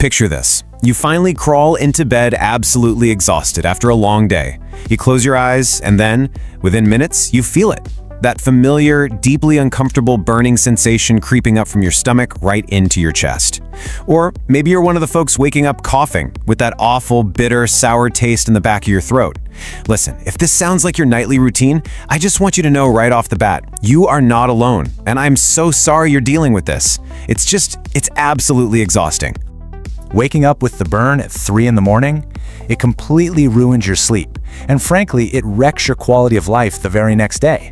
Picture this. You finally crawl into bed absolutely exhausted after a long day. You close your eyes, and then, within minutes, you feel it. That familiar, deeply uncomfortable burning sensation creeping up from your stomach right into your chest. Or maybe you're one of the folks waking up coughing with that awful, bitter, sour taste in the back of your throat. Listen, if this sounds like your nightly routine, I just want you to know right off the bat, you are not alone, and I'm so sorry you're dealing with this. It's absolutely exhausting. Waking up with the burn at 3 in the morning, it completely ruins your sleep, and frankly, it wrecks your quality of life the very next day.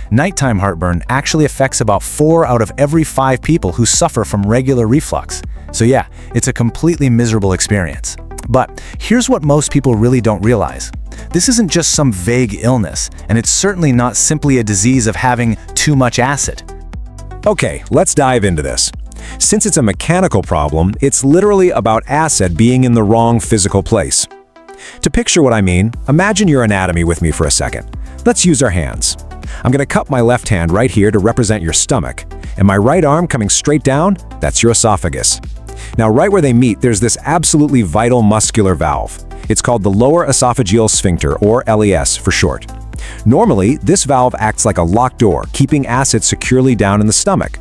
Nighttime heartburn actually affects about 4 out of every 5 people who suffer from regular reflux. So yeah, it's a completely miserable experience. But here's what most people really don't realize. This isn't just some vague illness, and it's certainly not simply a disease of having too much acid. Okay, let's dive into this. Since it's a mechanical problem, it's literally about acid being in the wrong physical place. To picture what I mean, imagine your anatomy with me for a second. Let's use our hands. I'm going to cup my left hand right here to represent your stomach, and my right arm coming straight down, that's your esophagus. Now, right where they meet, there's this absolutely vital muscular valve. It's called the lower esophageal sphincter, or LES for short. Normally, this valve acts like a locked door, keeping acid securely down in the stomach.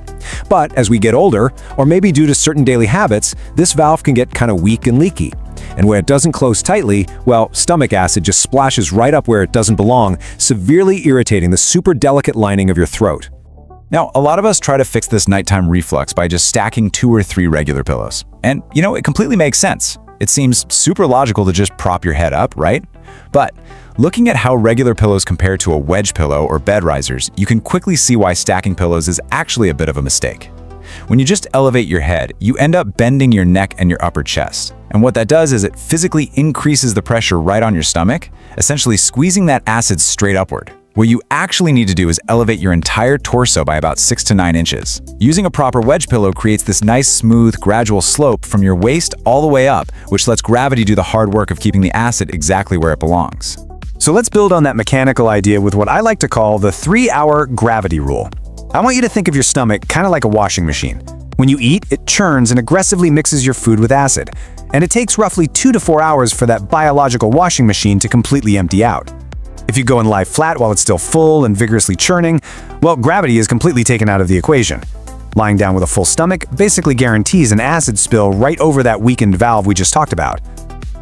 But as we get older, or maybe due to certain daily habits, this valve can get kind of weak and leaky. And when it doesn't close tightly, well, stomach acid just splashes right up where it doesn't belong, severely irritating the super delicate lining of your throat. Now, a lot of us try to fix this nighttime reflux by just stacking 2 or 3 regular pillows. And, it completely makes sense. It seems super logical to just prop your head up, right? But looking at how regular pillows compare to a wedge pillow or bed risers, you can quickly see why stacking pillows is actually a bit of a mistake. When you just elevate your head, you end up bending your neck and your upper chest. And what that does is it physically increases the pressure right on your stomach, essentially squeezing that acid straight upward. What you actually need to do is elevate your entire torso by about 6 to 9 inches. Using a proper wedge pillow creates this nice, smooth, gradual slope from your waist all the way up, which lets gravity do the hard work of keeping the acid exactly where it belongs. So let's build on that mechanical idea with what I like to call the 3-hour gravity rule. I want you to think of your stomach kind of like a washing machine. When you eat, it churns and aggressively mixes your food with acid. And it takes roughly 2 to 4 hours for that biological washing machine to completely empty out. If you go and lie flat while it's still full and vigorously churning, well, gravity is completely taken out of the equation. Lying down with a full stomach basically guarantees an acid spill right over that weakened valve we just talked about.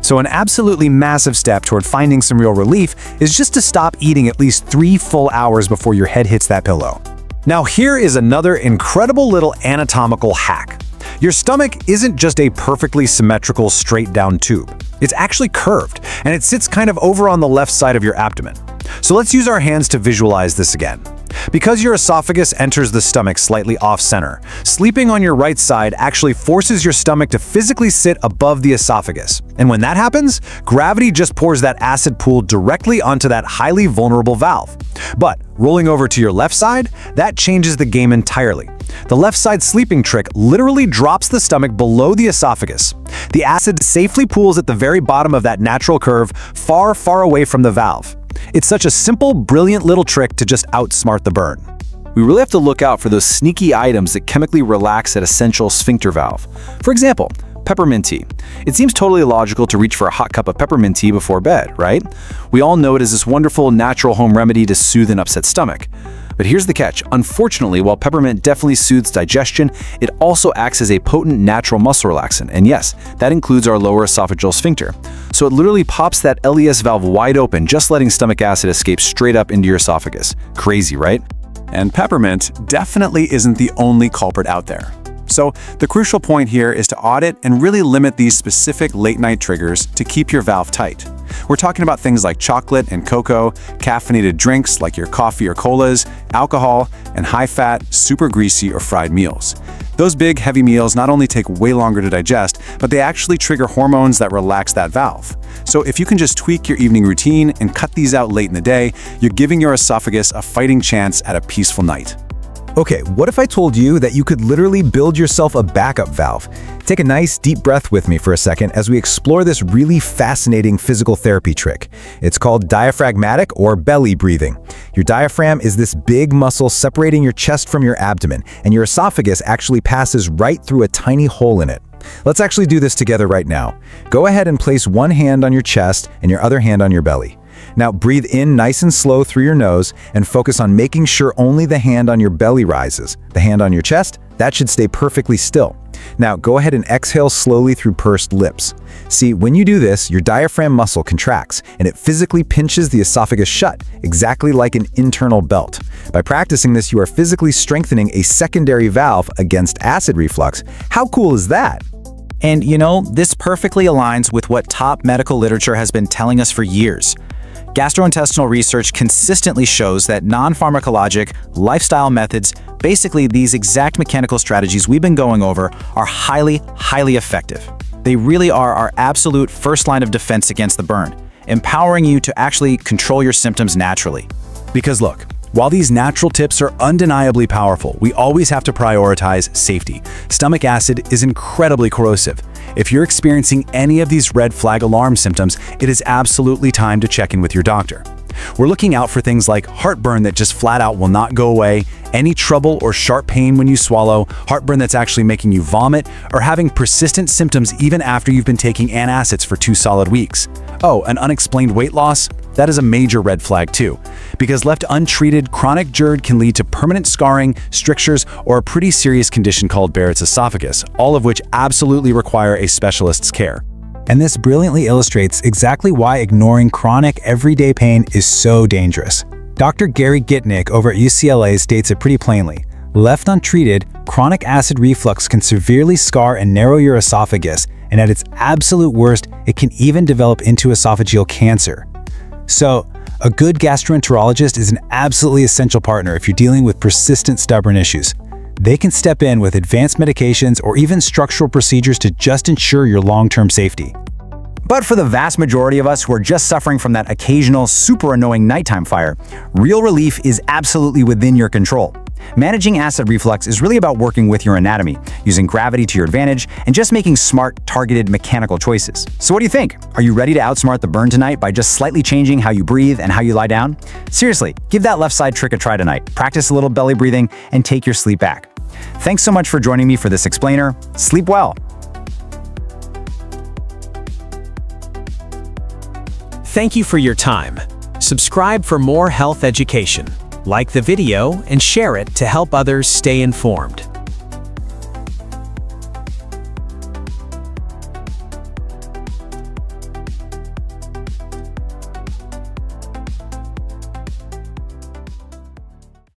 So an absolutely massive step toward finding some real relief is just to stop eating at least 3 full hours before your head hits that pillow. Now here is another incredible little anatomical hack. Your stomach isn't just a perfectly symmetrical straight down tube. It's actually curved, and it sits kind of over on the left side of your abdomen. So let's use our hands to visualize this again. Because your esophagus enters the stomach slightly off-center, sleeping on your right side actually forces your stomach to physically sit above the esophagus. And when that happens, gravity just pours that acid pool directly onto that highly vulnerable valve. But rolling over to your left side, that changes the game entirely. The left side sleeping trick literally drops the stomach below the esophagus. The acid safely pools at the very bottom of that natural curve, far, far away from the valve. It's such a simple, brilliant little trick to just outsmart the burn. We really have to look out for those sneaky items that chemically relax that essential sphincter valve. For example, peppermint tea. It seems totally illogical to reach for a hot cup of peppermint tea before bed, right? We all know it as this wonderful natural home remedy to soothe an upset stomach. But here's the catch. Unfortunately, while peppermint definitely soothes digestion, it also acts as a potent natural muscle relaxant. And yes, that includes our lower esophageal sphincter. So it literally pops that LES valve wide open, just letting stomach acid escape straight up into your esophagus. Crazy, right? And peppermint definitely isn't the only culprit out there. So the crucial point here is to audit and really limit these specific late-night triggers to keep your valve tight. We're talking about things like chocolate and cocoa, caffeinated drinks like your coffee or colas, alcohol, and high-fat, super greasy or fried meals. Those big, heavy meals not only take way longer to digest, but they actually trigger hormones that relax that valve. So if you can just tweak your evening routine and cut these out late in the day, you're giving your esophagus a fighting chance at a peaceful night. Okay, what if I told you that you could literally build yourself a backup valve? Take a nice deep breath with me for a second as we explore this really fascinating physical therapy trick. It's called diaphragmatic or belly breathing. Your diaphragm is this big muscle separating your chest from your abdomen, and your esophagus actually passes right through a tiny hole in it. Let's actually do this together right now. Go ahead and place one hand on your chest and your other hand on your belly. Now breathe in nice and slow through your nose and focus on making sure only the hand on your belly rises. The hand on your chest, that should stay perfectly still. Now go ahead and exhale slowly through pursed lips. See, when you do this, your diaphragm muscle contracts and it physically pinches the esophagus shut, exactly like an internal belt. By practicing this, you are physically strengthening a secondary valve against acid reflux. How cool is that? And you know, this perfectly aligns with what top medical literature has been telling us for years. Gastrointestinal research consistently shows that non-pharmacologic lifestyle methods, basically these exact mechanical strategies we've been going over, are highly effective. They really are our absolute first line of defense against the burn, empowering you to actually control your symptoms naturally. Because look, while these natural tips are undeniably powerful, we always have to prioritize safety. Stomach acid is incredibly corrosive. If you're experiencing any of these red flag alarm symptoms, it is absolutely time to check in with your doctor. We're looking out for things like heartburn that just flat out will not go away, any trouble or sharp pain when you swallow, heartburn that's actually making you vomit, or having persistent symptoms even after you've been taking antacids for 2 solid weeks. Oh, an unexplained weight loss? That is a major red flag too. Because left untreated, chronic GERD can lead to permanent scarring, strictures, or a pretty serious condition called Barrett's esophagus, all of which absolutely require a specialist's care. And this brilliantly illustrates exactly why ignoring chronic, everyday pain is so dangerous. Dr. Gary Gitnick over at UCLA states it pretty plainly. Left untreated, chronic acid reflux can severely scar and narrow your esophagus, and at its absolute worst, it can even develop into esophageal cancer. So, a good gastroenterologist is an absolutely essential partner if you're dealing with persistent stubborn issues. They can step in with advanced medications or even structural procedures to just ensure your long-term safety. But for the vast majority of us who are just suffering from that occasional super annoying nighttime fire, real relief is absolutely within your control. Managing acid reflux is really about working with your anatomy, using gravity to your advantage, and just making smart, targeted mechanical choices. So what do you think? Are you ready to outsmart the burn tonight by just slightly changing how you breathe and how you lie down? Seriously, give that left side trick a try tonight. Practice a little belly breathing and take your sleep back. Thanks so much for joining me for this explainer. Sleep well. Thank you for your time. Subscribe for more health education. Like the video and share it to help others stay informed.